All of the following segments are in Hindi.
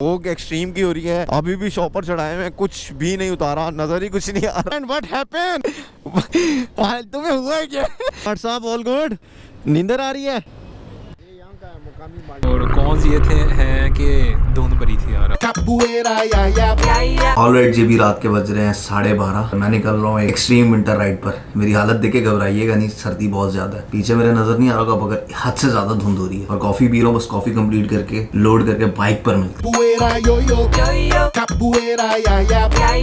फोग एक्सट्रीम की हो रही है। अभी भी शॉपर चढ़ाए हुए, कुछ भी नहीं उतारा, नजर ही कुछ नहीं आ रहा। What happened? तुम्हें हुआ है क्या? What's up, all good? नींदर आ रही है? और कौन सी ये थे हैं कि धुंध भरी थी यार। ऑलराइट जी, भी रात के बज रहे हैं 12:30। मैं निकल रहा हूँ एक्सट्रीम विंटर राइड पर। मेरी हालत देख के घबराइएगा नहीं, सर्दी बहुत ज्यादा है। पीछे मेरे नजर नहीं आ रहा मगर हद से ज्यादा धुंध हो रही है। और कॉफी पी रहा हूँ, बस कॉफी कंप्लीट करके लोड करके बाइक पर मिलती।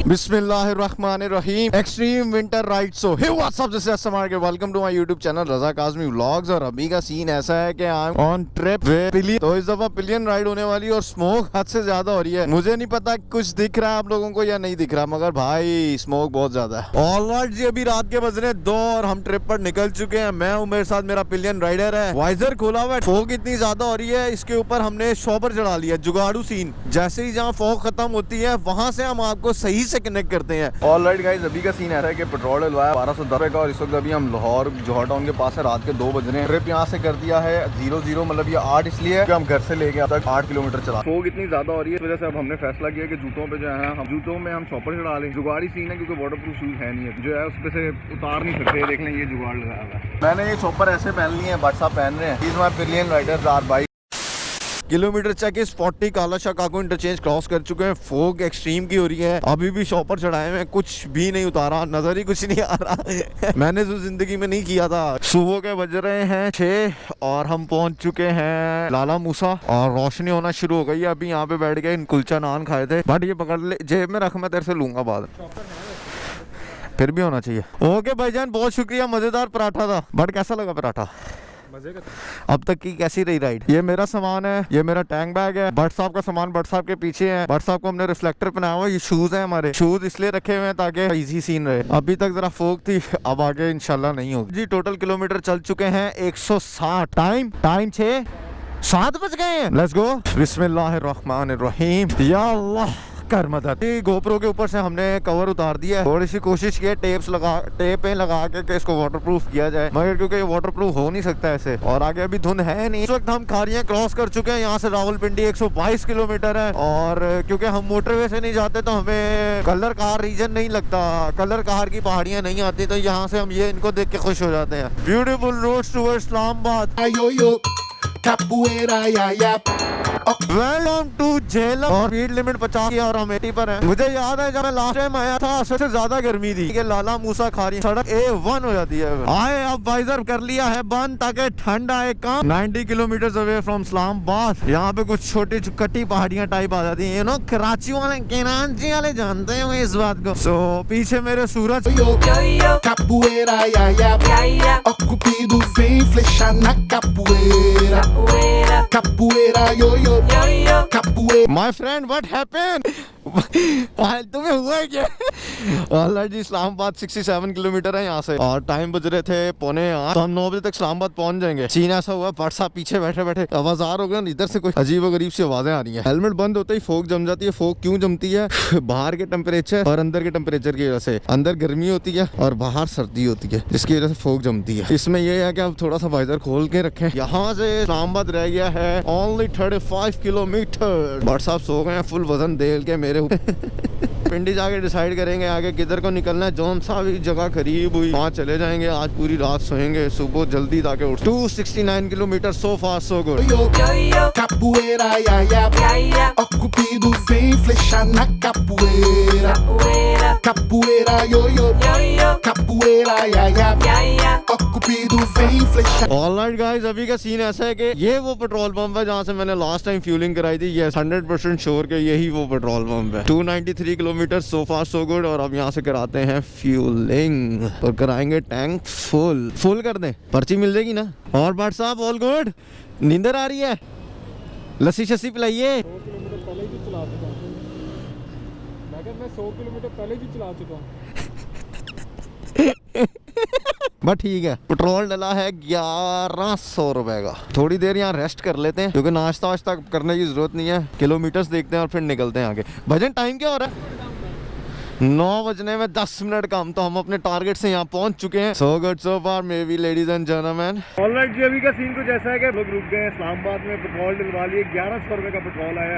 बिस्मिल्लाहिर्रहमानिर्रहीम। Extreme winter ride. So hey what's up, जैसे अस्सलाम वालेकुम, welcome to my YouTube channel Raza Kazmi vlogs. और अभी का सीन ऐसा है कि I am on trip with pillion. तो इस दफा पिलियन राइड होने वाली है और स्मोक हद से ज्यादा हो रही है। मुझे नहीं पता कुछ दिख रहा है आप लोगों को या नहीं दिख रहा, मगर भाई स्मोक बहुत ज्यादा है। ऑलराइट जी, अभी रात के बज रहे 2 और हम ट्रिप पर निकल चुके हैं। मैं हूँ, मेरे साथ मेरा पिलियन राइडर है। वाइजर खोला हुआ है। फॉग इतनी ज्यादा हो रही है, इसके ऊपर हमने शॉपर चढ़ा लिया, जुगाड़ू सीन। जैसे ही जहाँ फॉग खत्म होती है वहां से हम आपको सही से कनेक्ट करते हैं। ऑलराइट गाइस, अभी का सीन ऐसा है कि पेट्रोल डलवाया 1210 का और इस वक्त अभी हम लाहौर जौहर टाउन के पास है। रात के 2 बज रहे हैं। ट्रिप यहाँ से कर दिया है 00, मतलब ये 8 इसलिए कि हम घर से लेके अब तक 8 किलोमीटर चला। फॉग इतनी ज्यादा हो रही है, इस वजह से अब हमने फैसला किया कि जूतों पे जो है हम जूतों में हम शॉपर चढ़ा लें। जुगाड़ी सीन है क्योंकि वाटर प्रूफ शूज है नहीं है, जो है उस पे से उतार नहीं सकते। देख लें, ये जुगाड़ लगाया हुआ है। मैंने ये शॉपर ऐसे पहन लिए हैं, व्हाट्सएप पहन रहे हैं। इस my pillion riders are bike. Kilometre check इस 40 काला शाह काको इंटरचेंज क्रॉस कर चुके हैं। फॉग एक्सट्रीम की हो रही है। अभी भी शॉपर चढ़ाए हुए, कुछ भी नहीं उतारा, नजर ही कुछ नहीं आ रहा। मैंने जो जिंदगी में नहीं किया था। सुबह के बज रहे हैं 6 और हम पहुंच चुके हैं लाला मूसा और रोशनी होना शुरू हो गई है। अभी यहाँ पे बैठ गए, कुलचा नान खाए थे। बट ये पकड़ ले, जेब में रख, मैं तेरे से लूंगा बाद। फिर भी होना चाहिए। ओके भाईजान, बहुत शुक्रिया। मजेदार पराठा था। बट कैसा लगा पराठा? मजे का। अब तक की कैसी रही राइड? ये मेरा सामान है, ये मेरा टैंक बैग है। भट्ट साहब का सामान भट्ट साहब के पीछे है। भट्ट साहब को हमने रिफ्लेक्टर पहनाया हुआ। ये शूज है हमारे। शूज इसलिए रखे हुए हैं ताकि इजी सीन रहे। अभी तक जरा फोक थी, अब आगे इंशाल्लाह नहीं होगी जी। टोटल किलोमीटर चल चुके हैं 160। टाइम 7 बज गए हैं। Let's go. बिस्मिल्लाहिर्रहमानिर्रहीम। या अल्लाह कर मदद। गोप्रो के ऊपर से हमने कवर उतार दिया है। थोड़ी सी कोशिश की है टेप लगा के इसको वाटरप्रूफ किया जाए, मगर क्योंकि ये वाटरप्रूफ हो नहीं सकता ऐसे। और आगे अभी धुंध है नहीं। इस वक्त हम खारियां क्रॉस कर चुके हैं। यहाँ से रावलपिंडी 122 किलोमीटर है। और क्योंकि हम मोटरवे से नहीं जाते तो हमें कलर कार रीजन नहीं लगता, कलर कार की पहाड़ियां नहीं आती, तो यहाँ से हम ये इनको देख के खुश हो जाते हैं। Beautiful roads towards Islamabad. Welcome to Jhelum. और स्पीड लिमिट 50 और हम 80 पर हैं। मुझे याद है जब मैं लास्ट टाइम आया था सबसे ज्यादा गर्मी थी कि लाला मूसा खारी सड़क A1 हो जाती है। आए अब वाइजर कर लिया है बंद ताकि ठंड आए कम। 90 किलोमीटर अवे फ्रॉम इस्लामाबाद। यहाँ पे कुछ छोटी कटी पहाड़ियाँ टाइप आ जाती है। कराची वाले कराची वाले जानते हैं इस बात को। सो पीछे मेरे Suraj. My friend, what happened? तुम्हें हुआ है क्या? ऑलरेडी इस्लामाबाद 67 किलोमीटर है यहाँ से और टाइम बज रहे थे 7:45, तो हम 9 बजे तक इस्लामाबाद पहुंच जाएंगे। सीन ऐसा हुआ, भट्ट साहब पीछे बैठे बैठे आवाजार हो गया। इधर से कुछ अजीब व गरीब सी आवाजें आ रही हैं। हेलमेट बंद होते ही फोग जम जाती है। फोग क्यों जमती है? बाहर के टेम्परेचर और अंदर के टेम्परेचर की वजह से। अंदर गर्मी होती है और बाहर सर्दी होती है, जिसकी वजह से फोग जमती है। इसमें यह है कि अब थोड़ा सा वाइजर खोल के रखें। यहाँ से इस्लामाबाद रह गया है ओनली 35 किलोमीटर। भट्ट साहब सो गए हैं फुल वजन देल के मेरे पिंडी जाके डिसाइड करेंगे आगे किधर को निकलना है। जौन सा भी जगह करीब हुई वहाँ चले जाएंगे। आज पूरी रात सोएंगे, सुबह जल्दी ताकि उठ। 269 किलोमीटर, सो फार सो गुड। ऑलराइट गाइस, अभी का सीन ऐसा है कि ये वो पेट्रोल पंप है जहाँ से मैंने लास्ट टाइम फ्यूलिंग कराई थी। ये 100% श्योर के यही वो पेट्रोल पंप है। 293 किलोमीटर, सो फार सो गुड। और अब यहाँ से कराते हैं फ्यूलिंग और कराएंगे टैंक फुल कर दें, पर्ची मिल जाएगी ना। और भट्ट साहब, ऑल गुड? नींदर आ रही है? लस्सी शस्सी पिलाइए। 100 किलोमीटर पहले ही चला चुका हूँ। मैं 100 किलोमीटर पहले ही चला चुका हूँ। बट ठीक है। पेट्रोल डला है 1100 रुपए का। थोड़ी देर यहाँ रेस्ट कर लेते हैं क्योंकि नाश्ता वाश्ता करने की जरूरत नहीं है। किलोमीटर्स देखते हैं और फिर निकलते हैं आगे। भजन टाइम क्या हो रहा है? 9 बजने में 10 मिनट कम, तो हम अपने टारगेट से यहाँ पहुंच चुके हैं। So good so far maybe ladies and gentleman. Alright जी, अभी का सीन कुछ ऐसा है कि लोग रुक गए इस्लामाबाद में, पेट्रोल डलवा लिए। 1100 रुपए का पेट्रोल आया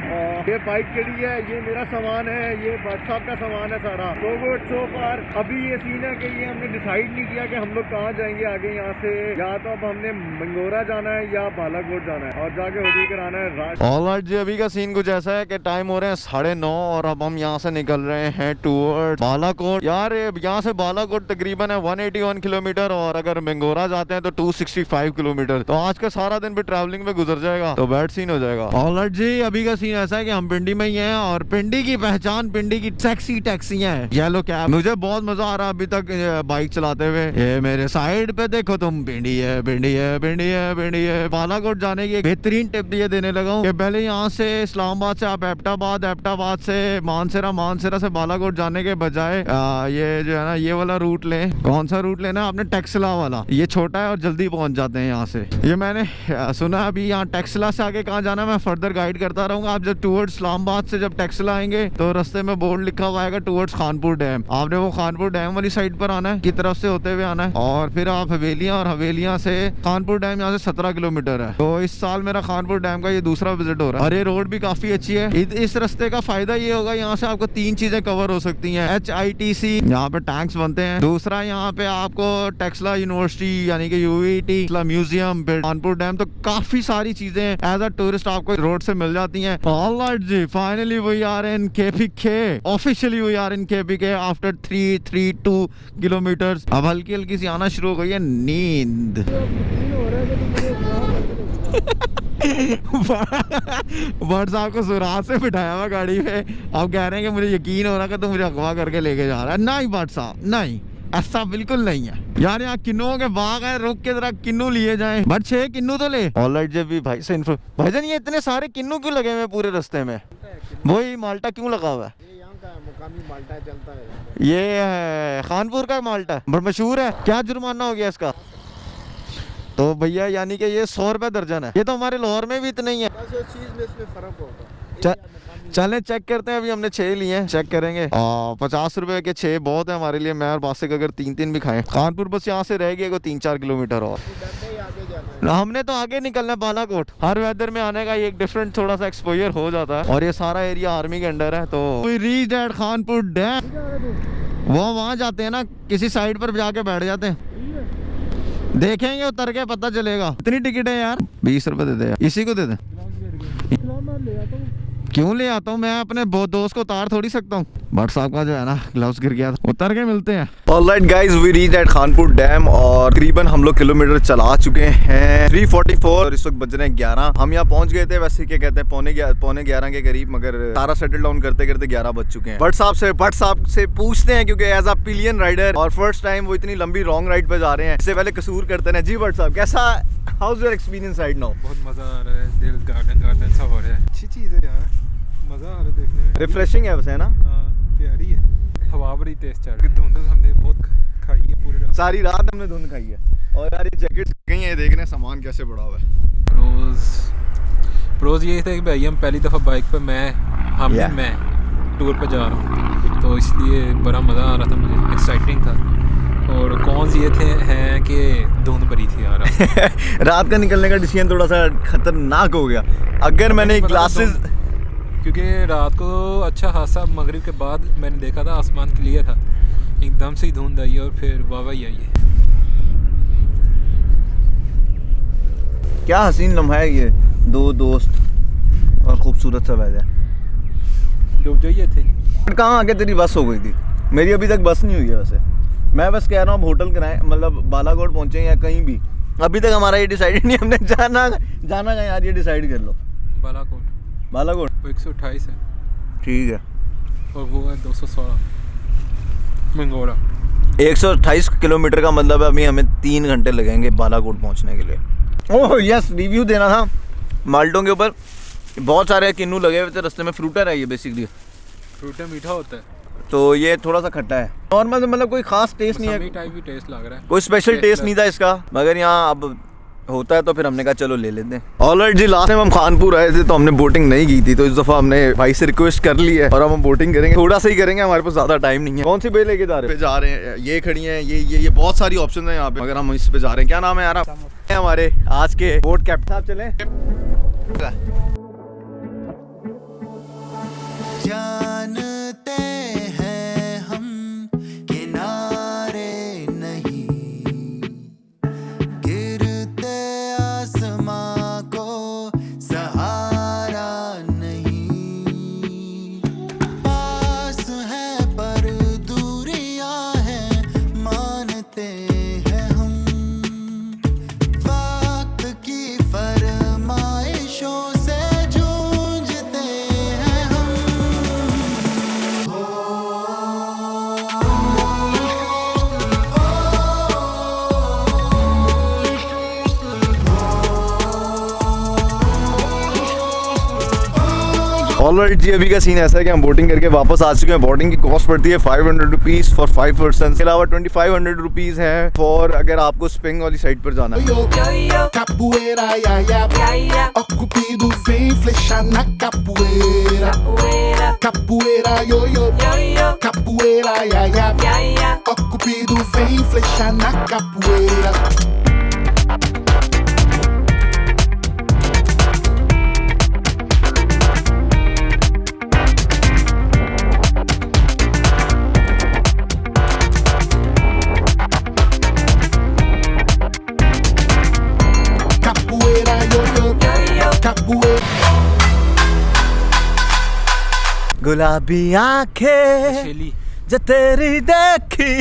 और ये बाइक के लिए ये मेरा सामान है, ये भट्ट साहब का सामान है सारा। सो गुड सो फार। अभी ये सीन है कि ये हमने डिसाइड नहीं किया कि हम लोग कहाँ जाएंगे आगे यहाँ से। या तो अब हमने मंगोरा जाना है या बालाकोट जाना है और जाके होटल कराना है। ऑलराइट जी, अभी का सीन कुछ ऐसा है कि टाइम हो रहे हैं 9:30 और अब हम यहाँ से निकल रहे हैं टूवर्ड बालाकोट। यार यहाँ से बालाकोट तकरीबन है 181 किलोमीटर और अगर मंगोरा जाते हैं तो 265 किलोमीटर। तो आज का सारा दिन भी ट्रैवलिंग में गुजर जाएगा, तो बैड सीन हो जाएगा। ऑलराइट जी, अभी का सीन ऐसा है कि हम पिंडी में ही हैं और पिंडी की पहचान पिंडी की सेक्सी टैक्सियां हैं, येलो कैब। मुझे बहुत मजा आ रहा है अभी तक बाइक चलाते हुए। ये मेरे साइड पे देखो तुम, पिंडी है पिंडी है पिंडी है पिंडी है। बालाकोट जाने की एक बेहतरीन टिप ये देने लगा हूँ कि पहले यहाँ से इस्लामाबाद से आप एबटाबाद, एबटाबाद से मानसरा, मानसरा से बालाकोट जाने के बजाय ये जो है ना ये वाला रूट लें। कौन सा रूट लेना? आपने टेक्सला वाला। ये छोटा है और जल्दी पहुंच जाते हैं यहाँ से। ये मैंने सुना अभी यहाँ टेक्सला से आगे कहाँ जाना है मैं फर्दर गाइड करता रहूंगा। आप जब टूवर्ड्स इस्लामाबाद से जब टेक्सला आएंगे तो रास्ते में बोर्ड लिखा हुआ आएगा टूवर्ड्स खानपुर डैम। आपने वो खानपुर डैम वाली साइड पर आना है की तरफ से होते हुए आना है और फिर आप हवेलियाँ, और हवेलियाँ से खानपुर डैम यहाँ से 17 किलोमीटर है। तो इस साल मेरा खानपुर डैम का ये दूसरा विजिट हो रहा है और ये रोड भी काफी अच्छी है। इस रास्ते का फायदा ये होगा यहाँ से आपको 3 चीजें कवर हो सकती हैं। HITC यहाँ पे टैंक्स बनते हैं, दूसरा यहाँ पे आपको टेक्सला यूनिवर्सिटी यानी कि UET म्यूजियम, कानपुर डैम, तो काफी सारी चीजें एज अ टूरिस्ट आपको रोड से मिल जाती हैं। ऑलराइट जी, finally we are in KPK, officially we are in KPK after 332 kilometre. अब हल्की हल्की सी आना शुरू हो गई है नींद। बट साहब को सुराग से बिठाया हुआ गाड़ी में, अब कह रहे हैं कि मुझे यकीन हो रहा है कि तुम मुझे अगवा करके लेके जा रहा है। नहीं बट साहब, नहीं, ऐसा बिल्कुल नहीं है यार। यहाँ किन्नुओं के बाग है, रुक के जरा किन्नू लिए जाएं। बट 6 किन्नू तो ले। ऑलराइट जब भी भाई से भाईजान, ये इतने सारे किन्नू क्यों लगे हुए पूरे रास्ते में? वही माल्टा क्यों लगा हुआ है? ये यहाँ का मुकामी माल्टा चलता है। ये खानपुर का माल्टा बड़ा मशहूर है। क्या जुर्माना हो गया इसका? तो भैया यानी कि ये 100 रुपए दर्जन है। ये तो हमारे लाहौर में भी इतना ही है। बस उस चीज में इसमें फर्क होगा। चलें चेक करते हैं। अभी हमने 6 लिए हैं, चेक करेंगे। 50 रुपए के 6 बहुत है हमारे लिए। मैं और बासिक अगर 3-3 भी खाएं। खानपुर बस यहाँ से रह गया 3-4 किलोमीटर और हमने तो आगे निकलना है बालाकोट। हर वेदर में आने का एक डिफरेंट थोड़ा सा एक्सपोजर हो जाता है और ये सारा एरिया आर्मी के अंडर है। तो we reached at Khanpur dam. वो वहाँ जाते हैं ना, किसी साइड पर जाके बैठ जाते हैं, देखेंगे उतर के पता चलेगा। इतनी टिकट है यार, 20 रुपए दे दे, इसी को दे दे। क्यों ले आता हूँ मैं? अपने बहुत दोस्त को उतार थोड़ी सकता हूँ। भट्ट साहब का जो है ना ग्लव्स गिर गया, उतर के मिलते हैं। Alright guys, we reach at Khanpur dam और तकरीबन हम लोग किलोमीटर चला चुके हैं 344 और इस वक्त बज रहे हैं 11। हम यहाँ पहुंच गए थे वैसे क्या कहते हैं पौने 11 के करीब, मगर सारा सेटल डाउन करते करते 11 बज चुके हैं। भट्ट साहब से पूछते हैं क्योंकि एज अ पिलियन राइडर और फर्स्ट टाइम वो इतनी लंबी लॉन्ग राइड पे जा रहे हैं। इससे पहले कसूर करते हैं। जी भट्ट साहब, कैसा, house your experience ride now? बहुत मजा आ रहा है, दिल गार्डन सा हो रहा है। अच्छी चीज है यार, मजा आ रहा है देखने में। रिफ्रेशिंग है वैसे, है ना? हाँ, प्यारी है। हवा बड़ी तेज चल रही है, धुंध हमने बहुत खाई है पूरे रात। सारी रात हमने धुंध खाई है। और यार ये जैकेट कहीं है, देख रहे हैं सामान कैसे बड़ा हुआ है। प्रोज ये था कि भाई हम पहली दफ़ा बाइक पे मैं टूर पे जा रहा हूँ, तो इसलिए बड़ा मज़ा आ रहा था मुझे, एक्साइटिंग था। और कौन सी ये हैं कि धुंध भरी थी यार। रात का निकलने का डिसीजन थोड़ा सा खतरनाक हो गया। अगर मैंने ग्लासेस, क्योंकि रात को अच्छा खासा मगरिब के बाद मैंने देखा था आसमान क्लियर था, एकदम से ही धुंध आई और फिर वाह ही आई है। क्या हसीन लम्हा है ये, 2 दोस्त और खूबसूरत सा वेदर। डूब जाइए थे। कहाँ आके तेरी बस हो गई थी? मेरी अभी तक बस नहीं हुई है वैसे। मैं बस कह रहा हूँ होटल कराएं, मतलब बालाकोट पहुँचे या कहीं भी। अभी तक हमारा ये डिसाइड नहीं, हमने जाना कहीं यार, ये डिसाइड कर लो। बालाकोट वो 128 है, ठीक है, और वो है 216 मंगोरा। 128 किलोमीटर का मतलब है अभी हमें 3 घंटे लगेंगे बालाकोट पहुंचने के लिए। ओह यस, रिव्यू देना था माल्टों के ऊपर। बहुत सारे किन्नू लगे हुए थे रास्ते में। फ्रूटर है ये बेसिकली। फ्रूटर मीठा होता है, तो ये थोड़ा सा खट्टा है। नॉर्मल मतलब कोई खास टेस्ट नहीं है, टाइप भी टेस्ट लग रहा है, कोई स्पेशल टेस्ट नहीं था इसका, मगर यहाँ अब होता है तो फिर हमने कहा चलो ले लेते हैं। ऑलराइट जी, लास्ट टाइम हम खानपुर आए थे तो हमने बोटिंग नहीं की थी, तो इस दफ़ा हमने भाई से रिक्वेस्ट कर ली है और अब हम बोटिंग करेंगे। थोड़ा सा ही करेंगे, हमारे पास ज़्यादा टाइम नहीं है। कौन सी बे लेके जा रहे हैं? ये खड़ी हैं, ये बहुत सारी ऑप्शन है यहाँ पे, मगर हम इस पे जा रहे हैं। क्या नाम है यार हमारे आज के बोट कैप्टन साहब? चले ऑलराइट जी, अभी का सीन ऐसा है कि हम बोटिंग करके वापस आ चुके हैं। बोटिंग की कॉस्ट पड़ती है 500 रुपीज फॉर 5 पर्सन। इसके अलावा 2500 रुपीज है फॉर अगर आपको स्पिंग वाली साइड पर जाना है। Capoeira, ya, ya. Ó Cupido vem flecha na capoeira. Capoeira, yo, yo. Capoeira, ya, ya. Ó Cupido vem flecha na capoeira. गुलाबी आंखें शेली जो तेरी देखी